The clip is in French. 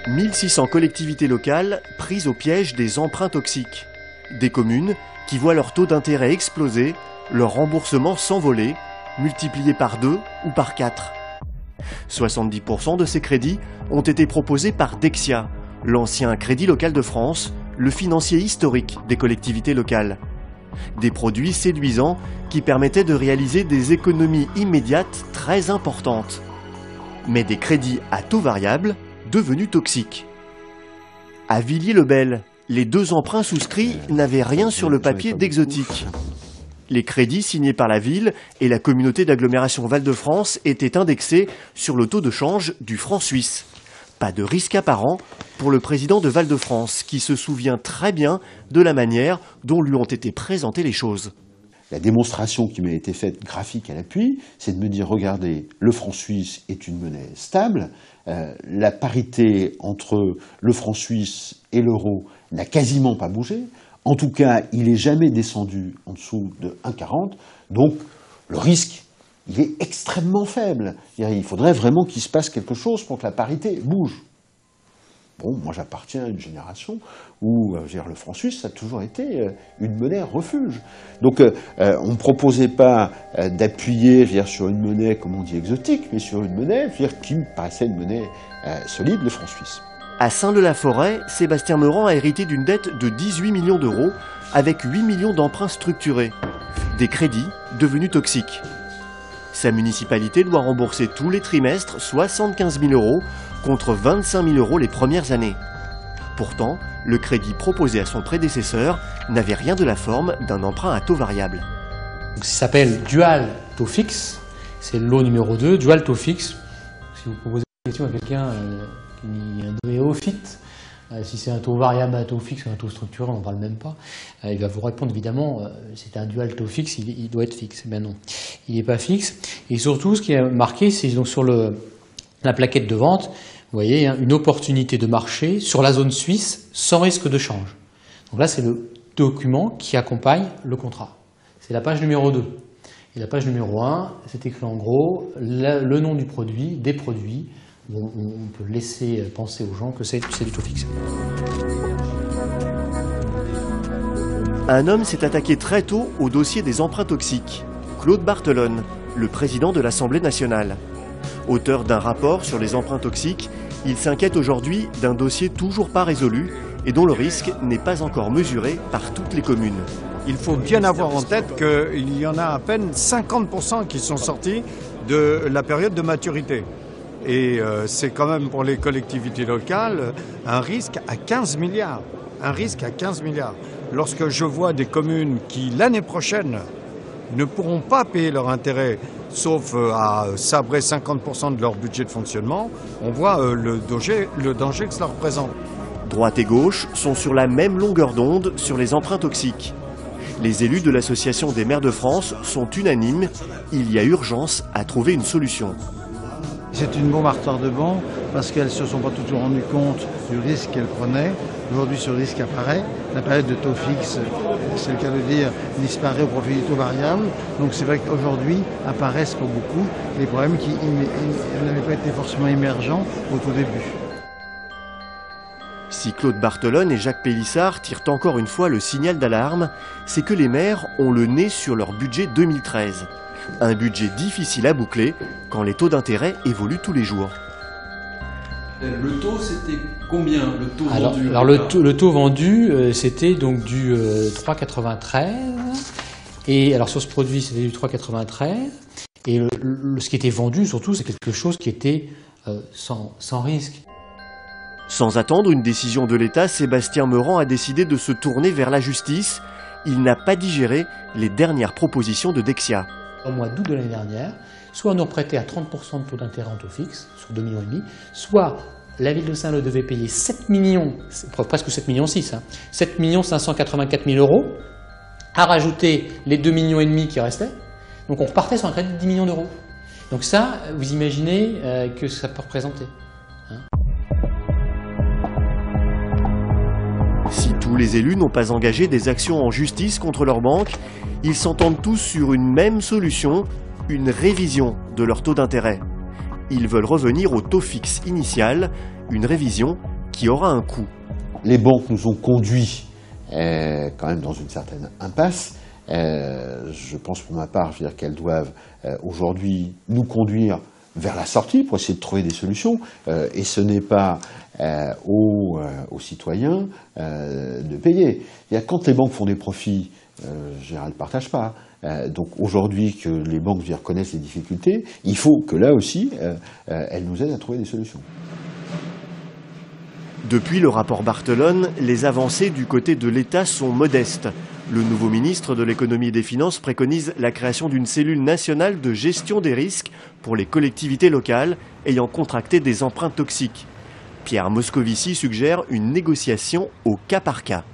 1600 collectivités locales prises au piège des emprunts toxiques. Des communes qui voient leur taux d'intérêt exploser, leur remboursement s'envoler, multiplié par 2 ou par 4. 70% de ces crédits ont été proposés par Dexia, l'ancien Crédit Local de France, le financier historique des collectivités locales. Des produits séduisants qui permettaient de réaliser des économies immédiates très importantes. Mais des crédits à taux variable devenus toxiques. À Villiers-le-Bel, les 2 emprunts souscrits n'avaient rien sur le papier d'exotique. Les crédits signés par la ville et la communauté d'agglomération Val-de-France étaient indexés sur le taux de change du franc suisse. Pas de risque apparent pour le président de Val-de-France, qui se souvient très bien de la manière dont lui ont été présentées les choses. La démonstration qui m'a été faite, graphique à l'appui, c'est de me dire, regardez, le franc suisse est une monnaie stable, la parité entre le franc suisse et l'euro n'a quasiment pas bougé, en tout cas, il n'est jamais descendu en dessous de 1,40, donc le risque, il est extrêmement faible. Il faudrait vraiment qu'il se passe quelque chose pour que la parité bouge. Bon, moi j'appartiens à une génération où le franc suisse a toujours été une monnaie refuge. Donc on ne proposait pas d'appuyer sur une monnaie, comme on dit, exotique, mais sur une monnaie qui me paraissait une monnaie solide, le franc suisse. À Saint-Leu-la-Forêt, Sébastien Meurant a hérité d'une dette de 18 millions d'euros avec 8 millions d'emprunts structurés. Des crédits devenus toxiques. Sa municipalité doit rembourser tous les trimestres 75 000 euros contre 25 000 euros les premières années. Pourtant, le crédit proposé à son prédécesseur n'avait rien de la forme d'un emprunt à taux variable. Donc, ça s'appelle dual taux fixe, c'est le lot numéro 2, dual taux fixe. Si vous proposez une question à quelqu'un qui est un néophyte, si c'est un taux variable, un taux fixe ou un taux structuré, on n'en parle même pas, il va vous répondre évidemment, c'est un dual taux fixe, il doit être fixe. Ben non, il n'est pas fixe. Et surtout, ce qui est marqué, c'est donc sur la plaquette de vente, vous voyez, une opportunité de marché sur la zone suisse sans risque de change. Donc là, c'est le document qui accompagne le contrat. C'est la page numéro 2. Et la page numéro 1, c'est écrit en gros le nom du produit, des produits. On peut laisser penser aux gens que c'est du taux fixe. Un homme s'est attaqué très tôt au dossier des emprunts toxiques. Claude Barthelone, le président de l'Assemblée nationale. Auteur d'un rapport sur les emprunts toxiques, il s'inquiète aujourd'hui d'un dossier toujours pas résolu et dont le risque n'est pas encore mesuré par toutes les communes. Il faut bien avoir en tête qu'il y en a à peine 50% qui sont sortis de la période de maturité. Et c'est quand même pour les collectivités locales un risque à 15 milliards. Un risque à 15 milliards. Lorsque je vois des communes qui, l'année prochaine, ne pourront pas payer leur intérêt, sauf à sabrer 50% de leur budget de fonctionnement, on voit le danger que cela représente. Droite et gauche sont sur la même longueur d'onde sur les emprunts toxiques. Les élus de l'Association des maires de France sont unanimes. Il y a urgence à trouver une solution. C'est une bombe à retardement parce qu'elles ne se sont pas toujours rendues compte du risque qu'elles prenaient. Aujourd'hui, ce risque apparaît. La période de taux fixe, c'est le cas de dire, disparaît au profit du taux variable. Donc c'est vrai qu'aujourd'hui apparaissent pour beaucoup les problèmes qui n'avaient pas été forcément émergents au tout début. Si Claude Barthelone et Jacques Pélissard tirent encore une fois le signal d'alarme, c'est que les maires ont le nez sur leur budget 2013. Un budget difficile à boucler quand les taux d'intérêt évoluent tous les jours. Le taux, c'était combien, le taux vendu? Alors le taux vendu, c'était donc du 3,93. Et alors sur ce produit, c'était du 3,93. Et ce qui était vendu, surtout, c'est quelque chose qui était sans risque. Sans attendre une décision de l'État, Sébastien Meurant a décidé de se tourner vers la justice. Il n'a pas digéré les dernières propositions de Dexia. Au mois d'août de l'année dernière, soit on nous prêtait à 30% de taux d'intérêt en taux fixe, sur 2,5 millions, soit la ville de Saint-Leu devait payer 7 millions, presque 7,6 millions, 7 584 000 euros, à rajouter les 2,5 millions qui restaient. Donc on repartait sur un crédit de 10 millions d'euros. Donc ça, vous imaginez que ça peut représenter. Si tous les élus n'ont pas engagé des actions en justice contre leurs banques, ils s'entendent tous sur une même solution, une révision de leur taux d'intérêt. Ils veulent revenir au taux fixe initial, une révision qui aura un coût. Les banques nous ont conduits quand même dans une certaine impasse. Je pense pour ma part qu'elles doivent aujourd'hui nous conduire vers la sortie pour essayer de trouver des solutions. Et ce n'est pas aux citoyens de payer. Quand les banques font des profits, je ne partage pas. Donc aujourd'hui que les banques reconnaissent les difficultés, il faut que là aussi, elles nous aident à trouver des solutions. Depuis le rapport Barthelone, les avancées du côté de l'État sont modestes. Le nouveau ministre de l'économie et des finances préconise la création d'une cellule nationale de gestion des risques pour les collectivités locales ayant contracté des emprunts toxiques. Pierre Moscovici suggère une négociation au cas par cas.